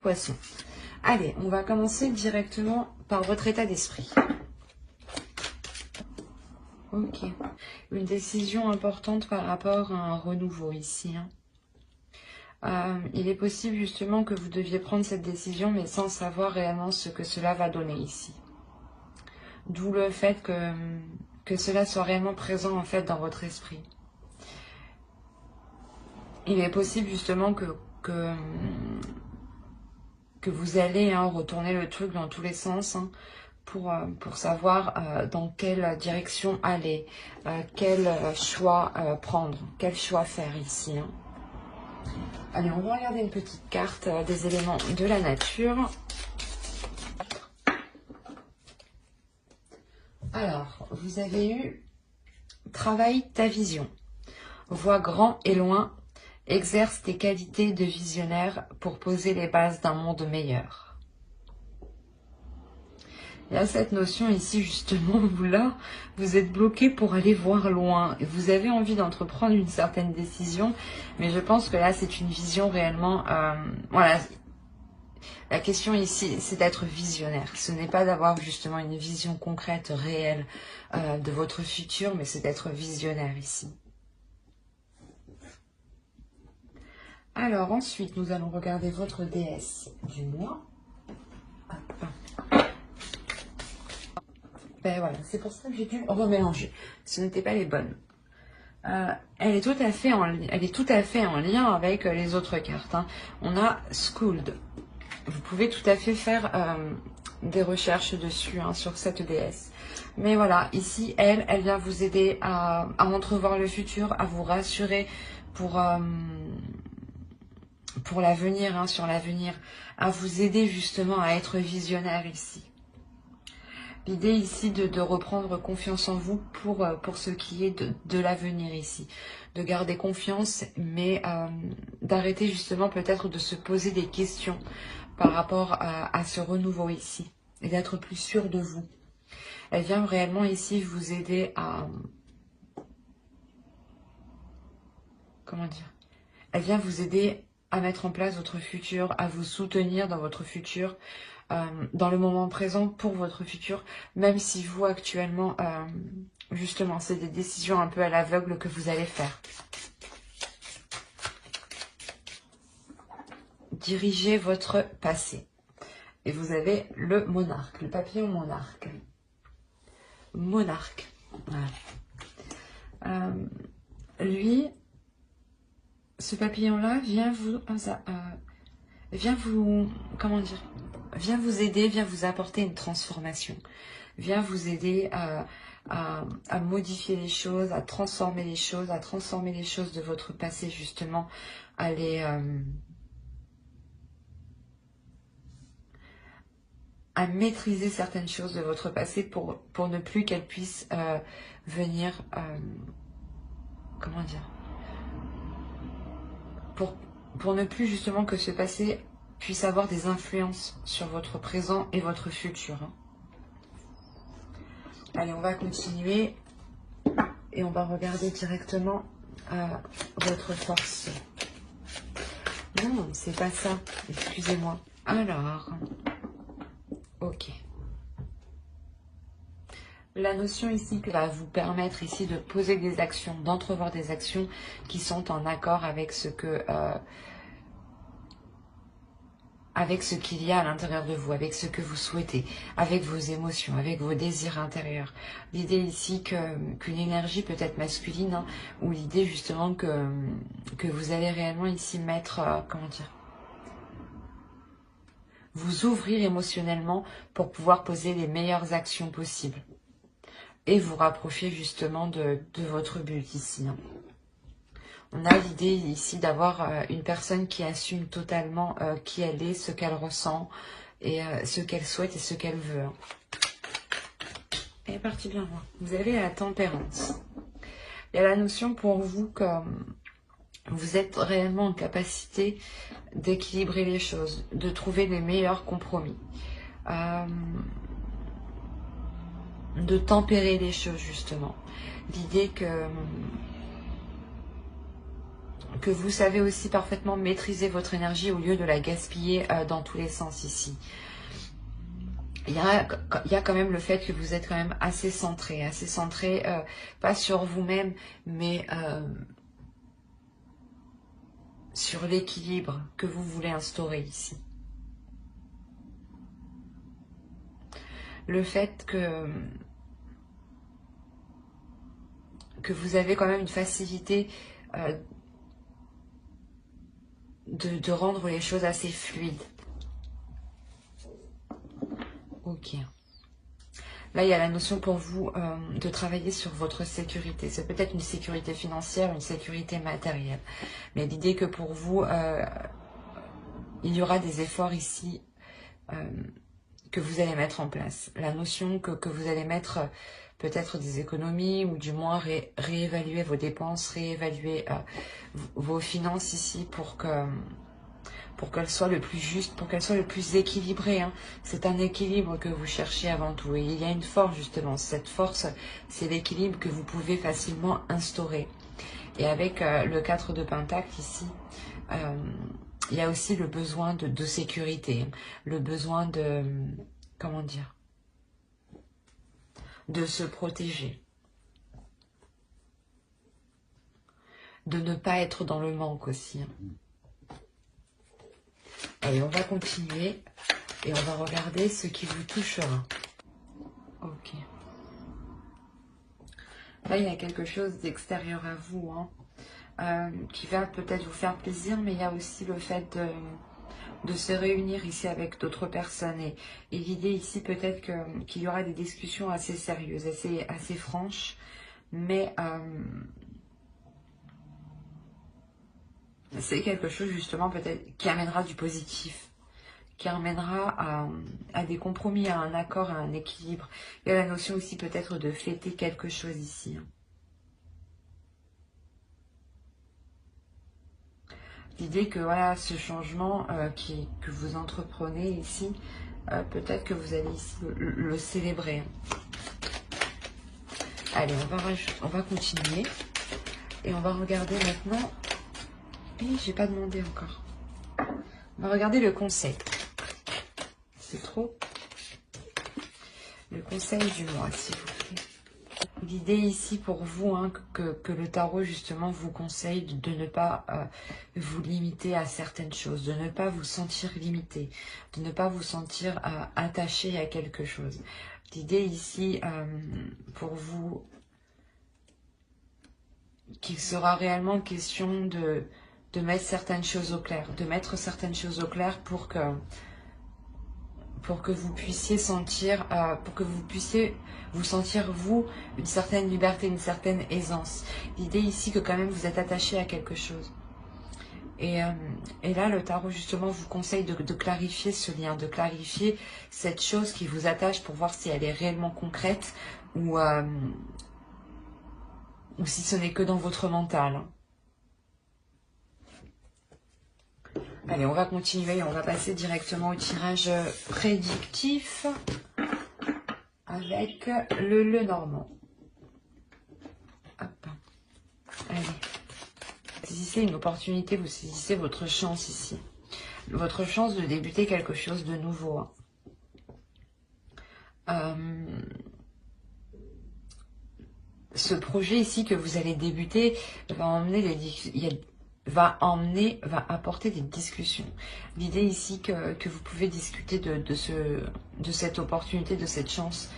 Poisson. Allez, on va commencer directement par votre état d'esprit. Ok. Une décision importante par rapport à un renouveau ici. Il est possible justement que vous deviez prendre cette décision, mais sans savoir réellement ce que cela va donner ici. D'où le fait que cela soit réellement présent en fait dans votre esprit. Il est possible justement que vous allez retourner le truc dans tous les sens pour savoir dans quelle direction aller, quel choix prendre, quel choix faire ici. Allez, on va regarder une petite carte des éléments de la nature. Alors, vous avez eu « Travaille ta vision, vois grand et loin, exerce tes qualités de visionnaire pour poser les bases d'un monde meilleur ». Il y a cette notion ici justement où là, vous êtes bloqué pour aller voir loin. Vous avez envie d'entreprendre une certaine décision, mais je pense que là, c'est une vision réellement... voilà, la question ici, c'est d'être visionnaire. Ce n'est pas d'avoir justement une vision concrète, réelle de votre futur, mais c'est d'être visionnaire ici. Alors ensuite, nous allons regarder votre déesse du mois. Ben voilà, c'est pour ça que j'ai dû remélanger. Ce n'étaient pas les bonnes. Elle est tout à fait en lien avec les autres cartes. On a Schooled. Vous pouvez tout à fait faire des recherches dessus sur cette déesse. Mais voilà, ici, elle vient vous aider à entrevoir le futur, à vous rassurer pour l'avenir, sur l'avenir, à vous aider justement à être visionnaire ici. L'idée ici de reprendre confiance en vous pour ce qui est de l'avenir ici. De garder confiance, mais d'arrêter justement peut-être de se poser des questions par rapport à ce renouveau ici. Et d'être plus sûr de vous. Elle vient réellement ici vous aider à... Comment dire? Elle vient vous aider à mettre en place votre futur, à vous soutenir dans votre futur, dans le moment présent pour votre futur, même si vous actuellement, justement, c'est des décisions un peu à l'aveugle que vous allez faire. Dirigez votre passé. Et vous avez le monarque, le papillon monarque. Monarque. Voilà. Lui, ce papillon-là vient vous aider, vient vous apporter une transformation, vient vous aider à modifier les choses, à transformer les choses, de votre passé justement, à maîtriser certaines choses de votre passé pour ne plus qu'elles puissent venir, comment dire, pour ne plus justement que ce passé puisse avoir des influences sur votre présent et votre futur. Allez, on va continuer et on va regarder directement votre force. Non, c'est pas ça, excusez-moi. Alors, ok. La notion ici qui va vous permettre ici de poser des actions, d'entrevoir des actions qui sont en accord avec ce que... avec ce qu'il y a à l'intérieur de vous, avec ce que vous souhaitez, avec vos émotions, avec vos désirs intérieurs. L'idée ici qu'une énergie peut être masculine, ou l'idée justement que vous allez réellement ici mettre, comment dire, vous ouvrir émotionnellement pour pouvoir poser les meilleures actions possibles. Et vous rapprocher justement de votre but ici. On a l'idée ici d'avoir une personne qui assume totalement qui elle est, ce qu'elle ressent, et ce qu'elle souhaite et ce qu'elle veut. Et parti bien voir. Vous avez la tempérance. Il y a la notion pour vous que vous êtes réellement en capacité d'équilibrer les choses, de trouver les meilleurs compromis. De tempérer les choses justement. L'idée que que vous savez aussi parfaitement maîtriser votre énergie au lieu de la gaspiller dans tous les sens ici. Il y a quand même le fait que vous êtes quand même assez centré, pas sur vous-même, mais sur l'équilibre que vous voulez instaurer ici. Le fait que vous avez quand même une facilité de rendre les choses assez fluides. Ok. Là, il y a la notion pour vous de travailler sur votre sécurité. C'est peut-être une sécurité financière, une sécurité matérielle. Mais l'idée que pour vous, il y aura des efforts ici que vous allez mettre en place. La notion que vous allez mettre peut-être des économies ou du moins réévaluer vos dépenses, réévaluer vos finances ici pour qu'elles soient le plus juste, pour qu'elles soient le plus équilibrées. Hein. C'est un équilibre que vous cherchez avant tout. Et il y a une force justement. Cette force, c'est l'équilibre que vous pouvez facilement instaurer. Et avec le 4 de Pentacle ici, il y a aussi le besoin de sécurité, le besoin de, comment dire, de se protéger, de ne pas être dans le manque aussi. Allez, on va continuer et on va regarder ce qui vous touchera. Ok. Là, il y a quelque chose d'extérieur à vous, hein, qui va peut-être vous faire plaisir, mais il y a aussi le fait de se réunir ici avec d'autres personnes. Et l'idée ici, peut-être qu'il y aura des discussions assez sérieuses, assez franches, mais c'est quelque chose justement peut-être qui amènera du positif, qui amènera à des compromis, à un accord, à un équilibre. Il y a la notion aussi peut-être de fêter quelque chose ici. L'idée que voilà, ce changement que vous entreprenez ici, peut-être que vous allez ici le célébrer. Allez, on va continuer. Et on va regarder maintenant. Et j'ai pas demandé encore. On va regarder le conseil. C'est trop. Le conseil du mois, s'il vous plaît. L'idée ici pour vous, hein, que le tarot justement vous conseille de ne pas vous limiter à certaines choses, de ne pas vous sentir limité, de ne pas vous sentir attaché à quelque chose. L'idée ici pour vous, qu'il sera réellement question de mettre certaines choses au clair, de mettre certaines choses au clair pour que vous puissiez sentir, vous sentir, vous, une certaine liberté, une certaine aisance. L'idée ici que quand même vous êtes attaché à quelque chose. Et là, le tarot, justement, vous conseille de clarifier ce lien, de clarifier cette chose qui vous attache pour voir si elle est réellement concrète ou si ce n'est que dans votre mental. Hein. Allez, on va continuer, on va passer directement au tirage prédictif avec le Normand. Hop. Allez. Saisissez une opportunité, vous saisissez votre chance ici. Votre chance de débuter quelque chose de nouveau. Ce projet ici que vous allez débuter va apporter des discussions. L'idée ici que vous pouvez discuter de cette opportunité, de cette chance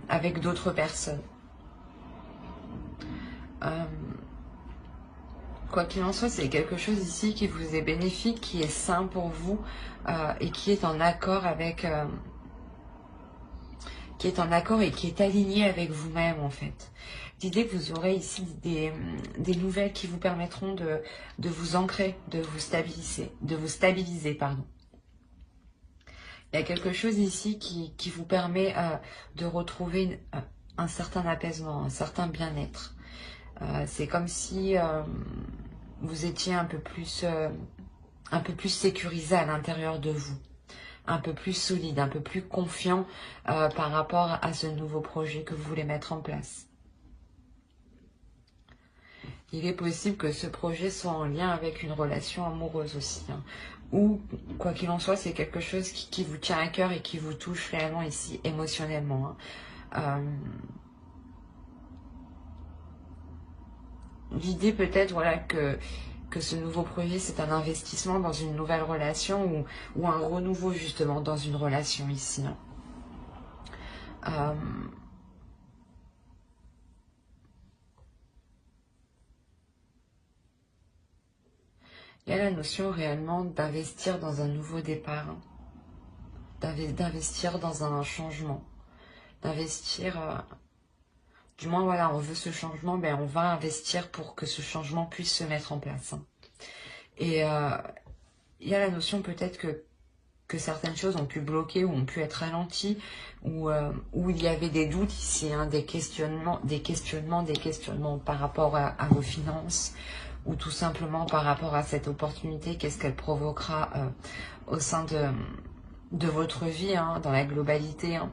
avec d'autres personnes. Quoi qu'il en soit, c'est quelque chose ici qui vous est bénéfique, qui est sain pour vous et qui est en accord avec... qui est en accord et qui est aligné avec vous-même en fait. L'idée que vous aurez ici des nouvelles qui vous permettront de vous ancrer, de vous stabiliser, pardon. Il y a quelque chose ici qui vous permet de retrouver un certain apaisement, un certain bien-être. C'est comme si vous étiez un peu plus sécurisé à l'intérieur de vous. Un peu plus solide, un peu plus confiant par rapport à ce nouveau projet que vous voulez mettre en place. Il est possible que ce projet soit en lien avec une relation amoureuse aussi. Hein. Ou, quoi qu'il en soit, c'est quelque chose qui vous tient à cœur et qui vous touche réellement ici, émotionnellement. Hein. L'idée peut-être, voilà, que ce nouveau projet, c'est un investissement dans une nouvelle relation ou un renouveau, justement, dans une relation ici. Hein. Il y a la notion réellement d'investir dans un nouveau départ, hein. D'investir dans un changement, d'investir, du moins voilà, on veut ce changement, ben on va investir pour que ce changement puisse se mettre en place. Hein. Et il y a la notion peut-être que certaines choses ont pu bloquer ou ont pu être ralenties, ou où il y avait des doutes ici, hein, des questionnements par rapport à vos finances, ou tout simplement par rapport à cette opportunité, qu'est-ce qu'elle provoquera au sein de votre vie, hein, dans la globalité. Hein.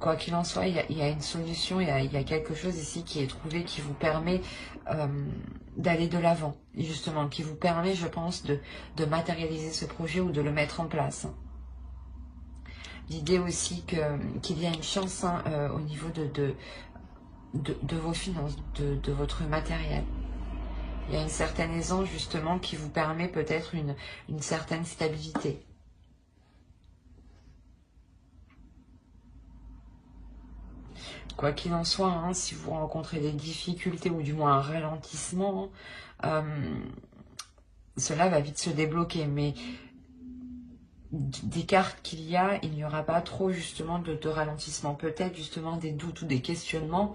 Quoi qu'il en soit, il y a une solution, il y a quelque chose ici qui est trouvé, qui vous permet d'aller de l'avant, justement, qui vous permet, je pense, de matérialiser ce projet ou de le mettre en place. L'idée aussi qu'il y a une chance, hein, au niveau de vos finances, de votre matériel. Il y a une certaine aisance, justement, qui vous permet peut-être une certaine stabilité. Quoi qu'il en soit, hein, si vous rencontrez des difficultés ou du moins un ralentissement, cela va vite se débloquer. Mais des cartes qu'il y a, il n'y aura pas trop justement de ralentissement. Peut-être justement des doutes ou des questionnements,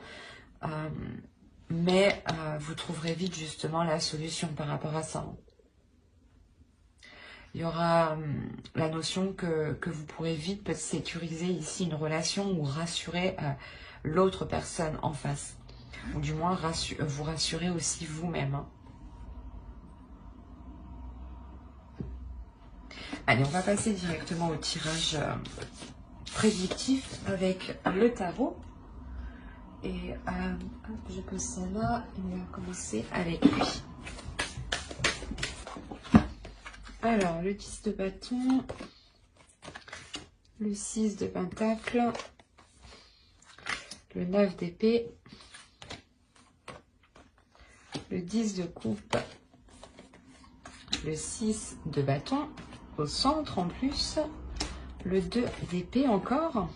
mais vous trouverez vite justement la solution par rapport à ça. Il y aura la notion que vous pourrez vite peut-être sécuriser ici une relation ou rassurer l'autre personne en face. Ou du moins vous rassurer aussi vous-même. Hein. Allez, on va passer directement au tirage prédictif avec le tarot. Et je pose ça là et on va commencer avec lui. Alors, le 10 de bâton, le 6 de pentacle, le 9 d'épée, le 10 de coupe, le 6 de bâton, au centre en plus, le 2 d'épée encore.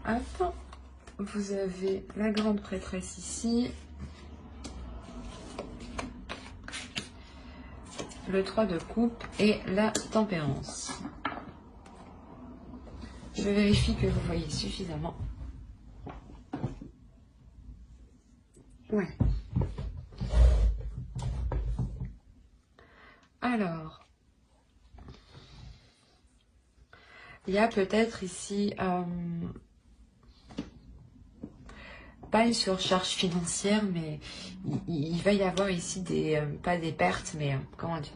Hop, vous avez la grande prêtresse ici, le 3 de coupe et la tempérance. Je vérifie que vous voyez suffisamment. Ouais. Alors, il y a peut-être ici pas une surcharge financière, mais il va y avoir ici pas des pertes, mais comment dire,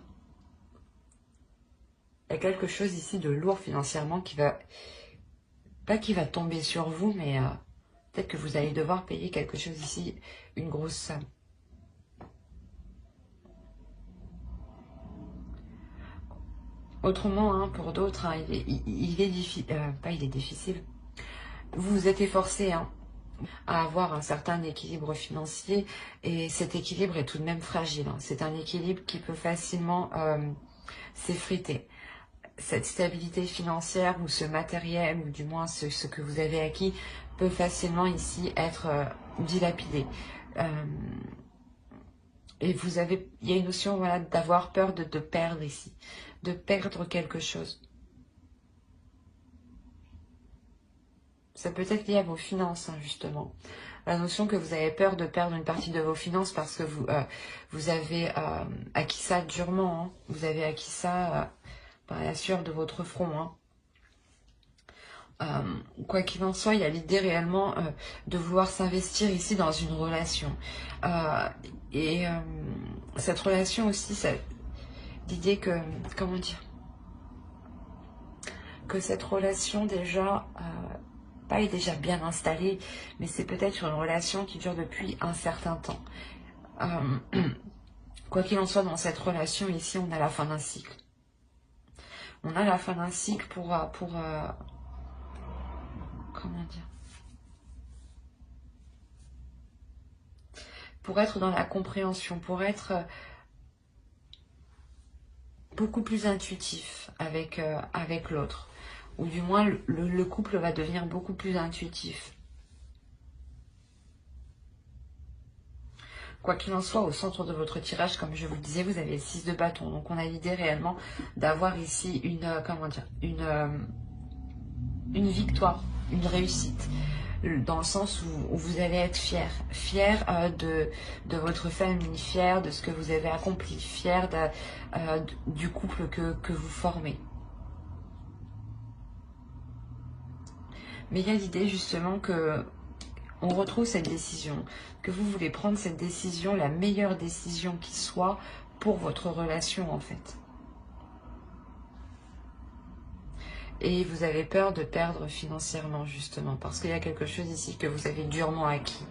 il y a quelque chose ici de lourd financièrement qui va, pas qui va tomber sur vous, mais peut-être que vous allez devoir payer quelque chose ici, une grosse somme. Autrement, hein, pour d'autres, hein, il est difficile. Vous vous êtes efforcé, hein, à avoir un certain équilibre financier et cet équilibre est tout de même fragile. Hein. C'est un équilibre qui peut facilement s'effriter. Cette stabilité financière ou ce matériel ou du moins ce que vous avez acquis peut facilement ici être dilapidé. Et il y a une notion, voilà, d'avoir peur de perdre ici, de perdre quelque chose. Ça peut être lié à vos finances, hein, justement. La notion que vous avez peur de perdre une partie de vos finances parce que vous avez acquis ça durement. Hein. Vous avez acquis ça par la sueur de votre front. Hein. Quoi qu'il en soit, il y a l'idée réellement de vouloir s'investir ici dans une relation. Cette relation aussi, l'idée que, comment dire, que cette relation déjà... pas déjà bien installé, mais c'est peut-être une relation qui dure depuis un certain temps. Quoi qu'il en soit, dans cette relation, ici, on a la fin d'un cycle. On a la fin d'un cycle comment dire, pour être dans la compréhension, pour être beaucoup plus intuitif avec l'autre. Ou du moins, le couple va devenir beaucoup plus intuitif. Quoi qu'il en soit, au centre de votre tirage, comme je vous le disais, vous avez le 6 de bâton. Donc, on a l'idée réellement d'avoir ici une victoire, une réussite. Dans le sens où vous allez être fier de votre famille, fier de ce que vous avez accompli, fier du couple que vous formez. Mais il y a l'idée justement que on retrouve cette décision, que vous voulez prendre cette décision, la meilleure décision qui soit pour votre relation en fait. Et vous avez peur de perdre financièrement justement, parce qu'il y a quelque chose ici que vous avez durement acquis.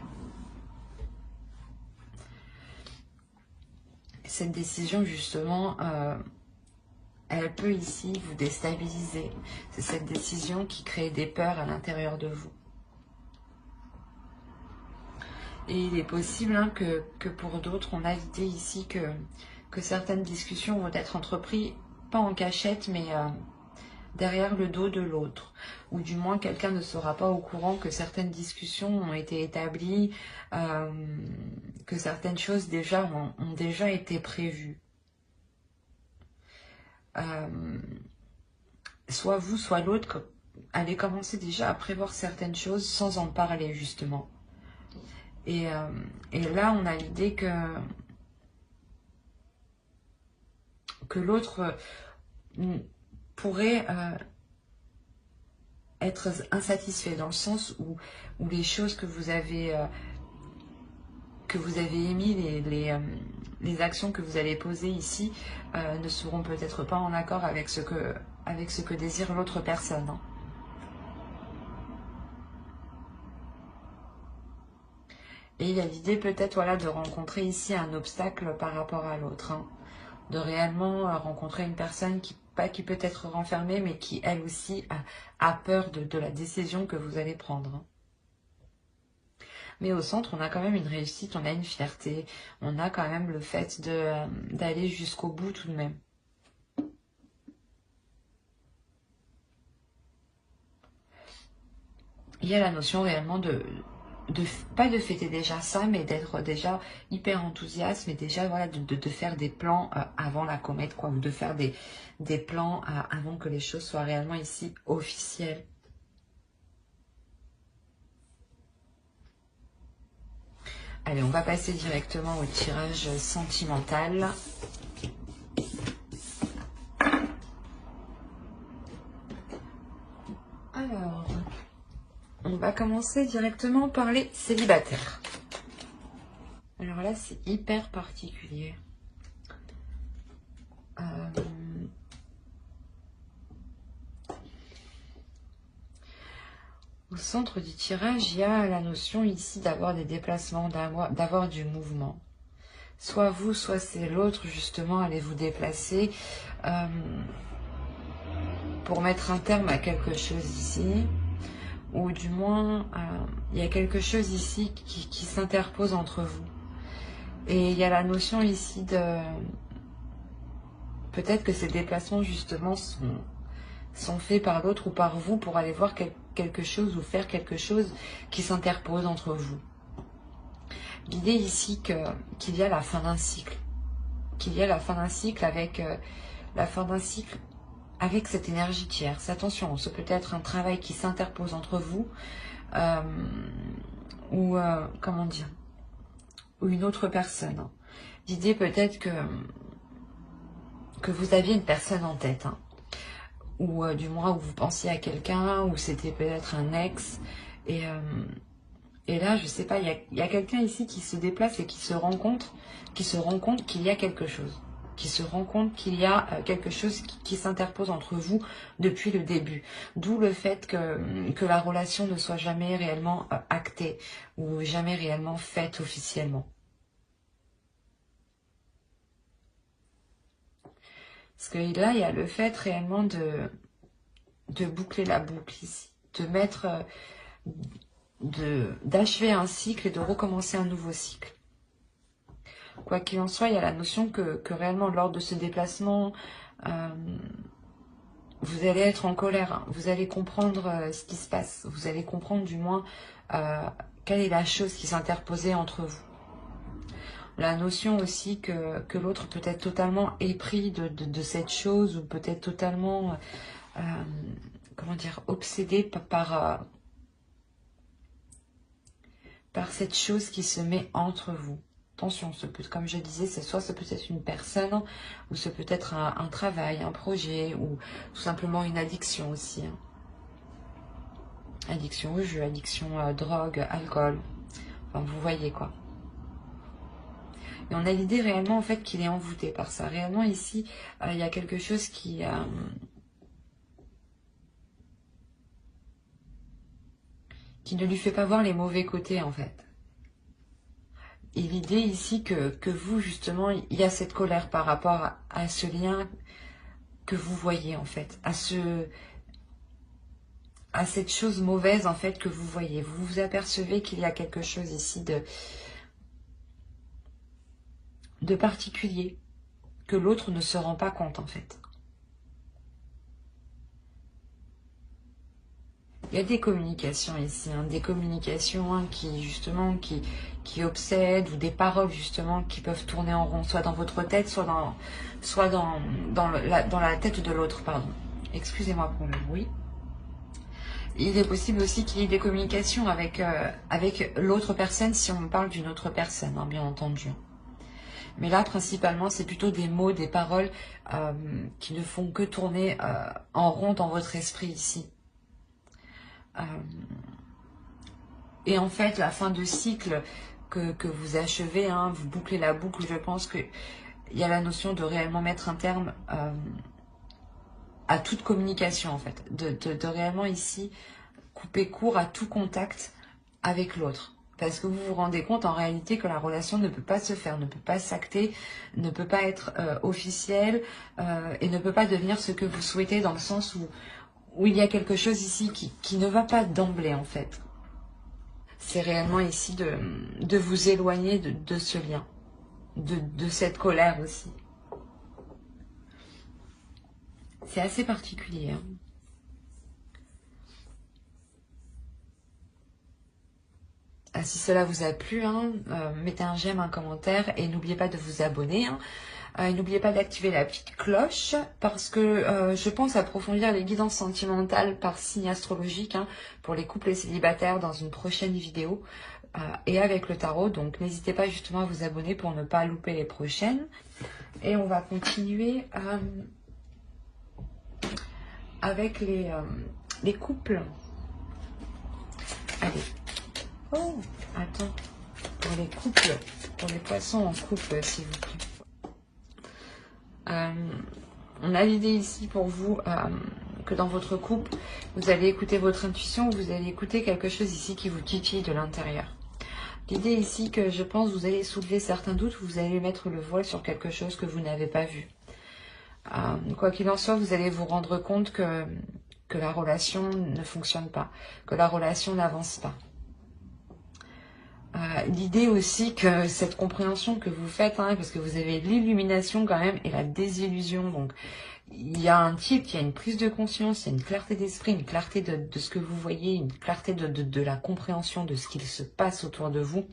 Cette décision justement, elle peut ici vous déstabiliser. C'est cette décision qui crée des peurs à l'intérieur de vous. Et il est possible que pour d'autres, on a l'idée ici que certaines discussions vont être entreprises, pas en cachette, mais derrière le dos de l'autre. Ou du moins, quelqu'un ne sera pas au courant que certaines discussions ont été établies, que certaines choses ont déjà été prévues. Soit vous, soit l'autre, allez commencer déjà à prévoir certaines choses sans en parler, justement. Et là, on a l'idée que l'autre pourrait être insatisfait, dans le sens où les choses que vous avez émis, les actions que vous allez poser ici ne seront peut-être pas en accord avec ce que désire l'autre personne. Hein. Et il y a l'idée peut-être de rencontrer ici un obstacle par rapport à l'autre. Hein. De réellement rencontrer une personne qui peut être renfermée, mais qui elle aussi a peur de la décision que vous allez prendre. Hein. Mais au centre, on a quand même une réussite, on a une fierté, on a quand même le fait d'aller jusqu'au bout tout de même. Il y a la notion réellement pas de fêter déjà ça, mais d'être déjà hyper enthousiaste, mais déjà de faire des plans avant la comète, quoi, ou de faire des plans avant que les choses soient réellement ici officielles. Allez, on va passer directement au tirage sentimental. Alors, on va commencer directement par les célibataires. Alors là, c'est hyper particulier. Au centre du tirage, il y a la notion ici d'avoir des déplacements, d'avoir du mouvement. Soit vous, soit c'est l'autre, justement, allez vous déplacer pour mettre un terme à quelque chose ici. Ou du moins, il y a quelque chose ici qui s'interpose entre vous. Et il y a la notion ici de... Peut-être que ces déplacements, justement, sont faits par l'autre ou par vous pour aller voir quelque chose ou faire quelque chose qui s'interpose entre vous. L'idée ici qu'il y a la fin d'un cycle. Qu'il y a la fin d'un cycle avec cette énergie tierce. Attention, ce peut être un travail qui s'interpose entre vous ou comment dire, ou une autre personne. L'idée peut-être que vous aviez une personne en tête, hein, ou du moins où vous pensiez à quelqu'un, ou c'était peut-être un ex, et là, je sais pas, il y a quelqu'un ici qui se déplace et qui se rend compte qu'il y a quelque chose. qui se rend compte qu'il y a quelque chose qui s'interpose entre vous depuis le début. D'où le fait que la relation ne soit jamais réellement actée ou jamais réellement faite officiellement. Parce que là, il y a le fait réellement de boucler la boucle ici, de mettre, d'achever un cycle et de recommencer un nouveau cycle. Quoi qu'il en soit, il y a la notion que réellement lors de ce déplacement, vous allez être en colère, hein. Vous allez comprendre ce qui se passe, vous allez comprendre du moins quelle est la chose qui s'interposait entre vous. La notion aussi que l'autre peut être totalement épris de cette chose ou peut-être totalement, comment dire, obsédé par cette chose qui se met entre vous. Attention, comme je disais, ça peut être une personne, ou ça peut être un travail, un projet, ou tout simplement une addiction aussi. Hein. Addiction au jeu, addiction à drogue, alcool. Enfin, vous voyez quoi. Et on a l'idée réellement en fait qu'il est envoûté par ça. Réellement ici, il y a quelque chose qui ne lui fait pas voir les mauvais côtés en fait. Et l'idée ici que vous, justement, il y a cette colère par rapport à ce lien que vous voyez, en fait, à cette chose mauvaise, en fait, que vous voyez. Vous vous apercevez qu'il y a quelque chose ici de particulier, que l'autre ne se rend pas compte, en fait. Il y a des communications ici, hein, des communications qui, justement, qui obsèdent, ou des paroles, justement, qui peuvent tourner en rond, soit dans votre tête, soit dans la tête de l'autre, pardon. Excusez-moi pour le bruit. Il est possible aussi qu'il y ait des communications avec l'autre personne, si on parle d'une autre personne, hein, bien entendu. Mais là, principalement, c'est plutôt des mots, des paroles qui ne font que tourner en rond dans votre esprit ici. Et en fait, la fin de cycle que vous achevez, hein, vous bouclez la boucle, je pense qu'il y a la notion de réellement mettre un terme à toute communication, en fait. De réellement ici couper court à tout contact avec l'autre. Parce que vous vous rendez compte en réalité que la relation ne peut pas se faire, ne peut pas s'acter, ne peut pas être officielle et ne peut pas devenir ce que vous souhaitez, dans le sens où il y a quelque chose ici qui ne va pas d'emblée en fait. C'est réellement ici de vous éloigner de ce lien, de cette colère aussi. C'est assez particulier. Hein. Si cela vous a plu, hein, mettez un j'aime, un commentaire et n'oubliez pas de vous abonner. Hein. Et n'oubliez pas d'activer la petite cloche parce que je pense approfondir les guidances sentimentales par signe astrologique hein, pour les couples célibataires dans une prochaine vidéo et avec le tarot. Donc n'hésitez pas justement à vous abonner pour ne pas louper les prochaines. Et on va continuer avec les couples. Allez. Oh, attends. Pour les couples, pour les poissons en couple, s'il vous plaît. On a l'idée ici pour vous que dans votre couple, vous allez écouter votre intuition, vous allez écouter quelque chose ici qui vous titille de l'intérieur. L'idée ici que je pense vous allez soulever certains doutes, vous allez mettre le voile sur quelque chose que vous n'avez pas vu. Quoi qu'il en soit, vous allez vous rendre compte que la relation ne fonctionne pas, que la relation n'avance pas. L'idée aussi que cette compréhension que vous faites, hein, parce que vous avez l'illumination quand même et la désillusion, donc il y a un titre, il y a une prise de conscience, il y a une clarté d'esprit, une clarté de ce que vous voyez, une clarté de la compréhension de ce qu'il se passe autour de vous,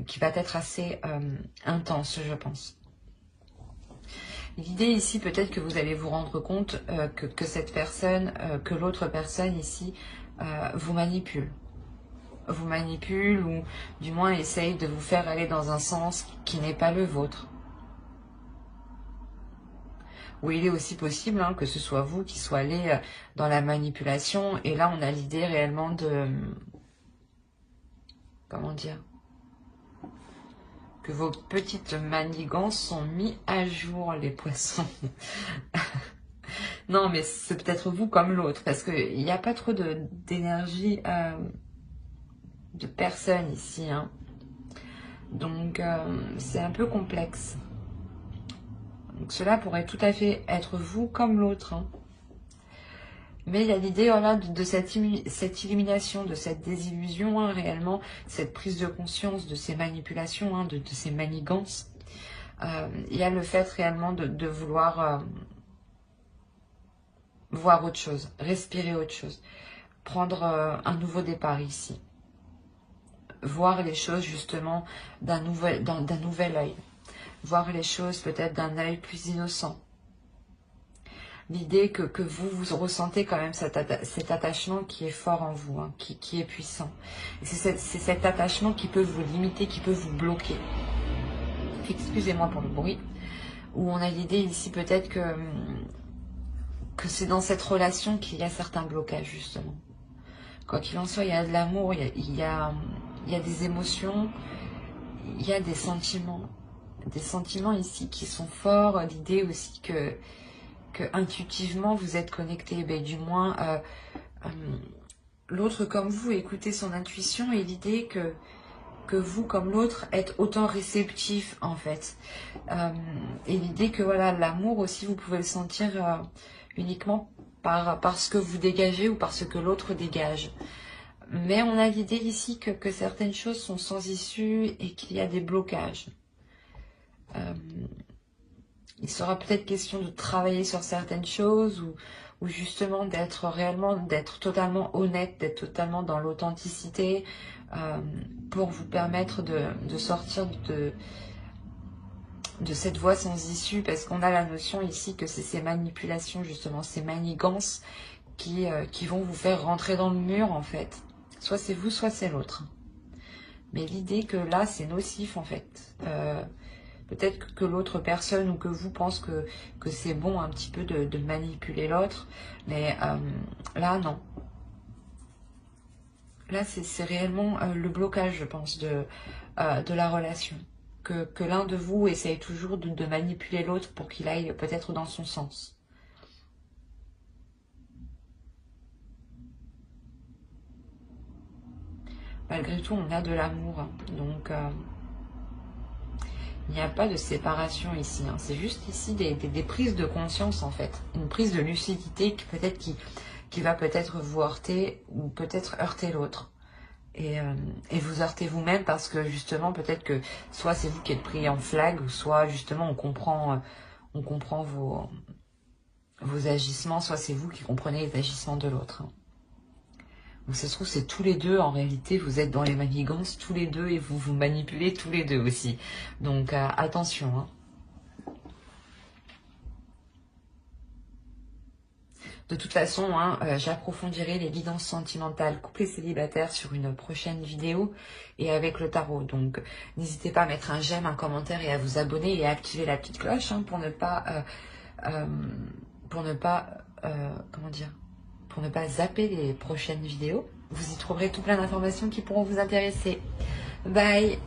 qui va être assez intense, je pense. L'idée ici, peut-être que vous allez vous rendre compte que cette personne, que l'autre personne ici, vous manipule. Vous manipule ou du moins essaye de vous faire aller dans un sens qui n'est pas le vôtre. Ou il est aussi possible hein, que ce soit vous qui soyez allé dans la manipulation et là on a l'idée réellement de... Comment dire que vos petites manigances sont mises à jour, les poissons. Non, mais c'est peut-être vous comme l'autre, parce qu'il n'y a pas trop d'énergie de personne ici, hein. Donc, c'est un peu complexe. Donc, cela pourrait tout à fait être vous comme l'autre, hein. Mais il y a l'idée voilà, de cette illumination, de cette désillusion, hein, réellement, cette prise de conscience de ces manipulations, hein, de ces manigances. Il y a le fait réellement de vouloir voir autre chose, respirer autre chose, prendre un nouveau départ ici. Voir les choses justement d'un nouvel œil. Voir les choses peut-être d'un œil plus innocent. L'idée que vous ressentez quand même cet attachement qui est fort en vous, hein, qui est puissant. C'est cet attachement qui peut vous limiter, qui peut vous bloquer. Excusez-moi pour le bruit. Où on a l'idée ici peut-être que c'est dans cette relation qu'il y a certains blocages justement. Quoi qu'il en soit, il y a de l'amour, il y a des émotions, il y a des sentiments ici qui sont forts. L'idée aussi que intuitivement vous êtes connecté, ben, du moins l'autre comme vous écoutez son intuition, et l'idée que vous comme l'autre êtes autant réceptif en fait, et l'idée que voilà, l'amour aussi vous pouvez le sentir uniquement par ce que vous dégagez ou par ce que l'autre dégage. Mais on a l'idée ici que certaines choses sont sans issue et qu'il y a des blocages. Il sera peut-être question de travailler sur certaines choses ou justement d'être totalement honnête, d'être totalement dans l'authenticité pour vous permettre de sortir de cette voie sans issue, parce qu'on a la notion ici que c'est ces manipulations, justement, ces manigances qui vont vous faire rentrer dans le mur en fait. Soit c'est vous, soit c'est l'autre. Mais l'idée que là, c'est nocif en fait. Peut-être que l'autre personne ou que vous pense que c'est bon un petit peu de manipuler l'autre. Mais là, non. Là, c'est réellement le blocage, je pense, de la relation. Que l'un de vous essaye toujours de manipuler l'autre pour qu'il aille peut-être dans son sens. Malgré tout, on a de l'amour. Donc, il n'y a pas de séparation ici. Hein. C'est juste ici des prises de conscience, en fait. Une prise de lucidité qui va peut-être vous heurter ou peut-être heurter l'autre. Et vous heurtez vous-même parce que, justement, peut-être que soit c'est vous qui êtes pris en flag, ou soit, justement, on comprend vos agissements, soit c'est vous qui comprenez les agissements de l'autre. Hein. Donc ça se trouve, c'est tous les deux, en réalité, vous êtes dans les manigances tous les deux et vous vous manipulez tous les deux aussi. Donc attention. Hein. De toute façon, hein, j'approfondirai les guidances sentimentales couplées célibataires sur une prochaine vidéo et avec le tarot. Donc n'hésitez pas à mettre un j'aime, un commentaire et à vous abonner et à activer la petite cloche hein, pour ne pas zapper les prochaines vidéos. Vous y trouverez tout plein d'informations qui pourront vous intéresser. Bye!